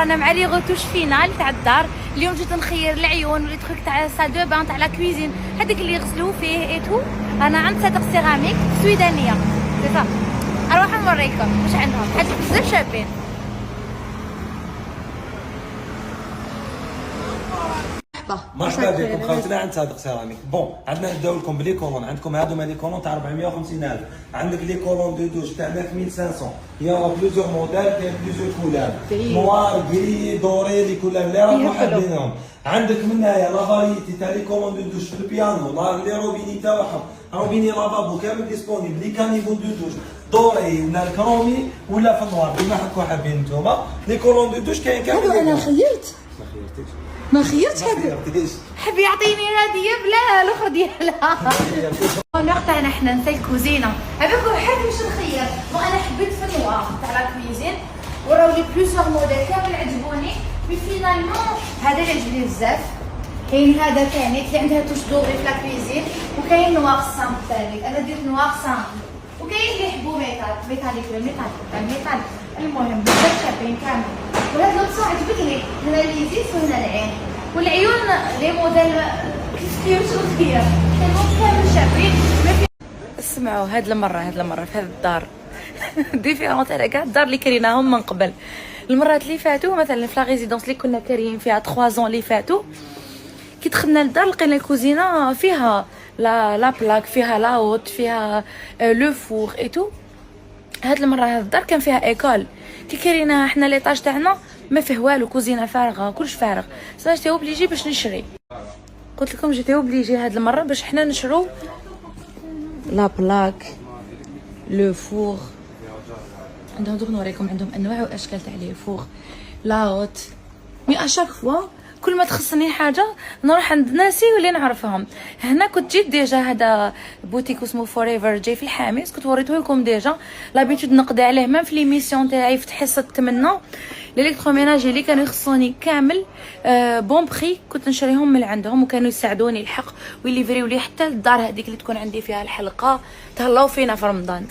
رانا مع لي غوتوش فينال تاع الدار. اليوم جيت نخير العيون ولي تخيك تاع سال دو بان تاع لا كويزين، هذاك اللي يغسلوا فيه اي تو. انا عند صدق سيراميك سويدانيه سي صا. اروح نوريكم واش عندهم، حاجات بزاف شابين. مرحبا بكم خوتنا عند صادق سيراميك. بون عندنا نبداو لكم بلي كولون. عندكم هادو لي كولون تاع 450,000. عندك لي كولون دو دوش تاع 9500. يا بليزيور موديل كاين بليزيور كولار نوار غري دوري لي كولار اللي راكم حابينهم. عندك من هنايا لا فاريتي تاع لي كولون دو دوش في البيانو لا لي روبيني تاعهم روبيني لافابو كامل ديسپونيبل. لي كانيفو دو دوش دوري ولا الكرومي ولا في النوار كيما راكم حابين نتوما. لي كولون دو دوش كاين كامل. انا خيرت ما خيرتش هذا. حبي يعطيني هديه بلا الاخر ديالها. الوقت تاعنا حنا نتا الكوزينه هذاك واحد باش نخير. وانا حبيت في النوار تاع لا كويزين وراو لي بلوزيور موديل كامل عجبوني. مي فينالمون هذا اللي عجبني بزاف. كاين هذا ثاني اللي عندها توش دوري في لا كويزين، وكاين نوار سامبل ثاني. انا درت نوار سامبل، وكاين اللي يحبوا ميتاليك الميتال. المهم بزاف شابين كامل. وهذا لبسه عجبتني، هنا ليزيس وهنا العين والعيون لي موديل كيف الخير كامل شابين. اسمعوا هاد المره في هاد الدار ديفيرونت على كاع الدار اللي كريناهم من قبل. المرات اللي فاتوا مثلا في لا ريزيدونس اللي كنا كاريين فيها 3 زون اللي فاتوا، كي دخلنا للدار لقينا الكوزينه فيها لا بلاك، فيها لا هوت، فيها لو فور اي تو. هاد المره هاد الدار كان فيها ايكول كي كريناها حنا ليطاج تاعنا ما فيه والو، كوزينه فارغه كلش فارغ. صافي جيت اوبليجي باش نشري. قلت لكم جيت اوبليجي هاد المره باش حنا نشرو لا بلاك لو فور. عندهم دوك نوريكم، عندهم انواع واشكال تاع لي فور لا هوت. مي اشاك فوا كل ما تخصني حاجه نروح عند ناسي واللي نعرفهم. هنا كنت جيت ديجا هذا بوتيك اسمه فوريفر جاي في الحامس، كنت وريته لكم ديجا. لابيتود نقضي عليه مام في ليميسيون تاعي في حصه التمنى. الالكتروميناجي اللي كانوا يخصوني كامل بون بري كنت نشريهم من عندهم، وكانوا يساعدوني الحق ويليفريو لي حتى للدار هذيك اللي تكون عندي فيها الحلقه. تهلاو فينا في رمضان.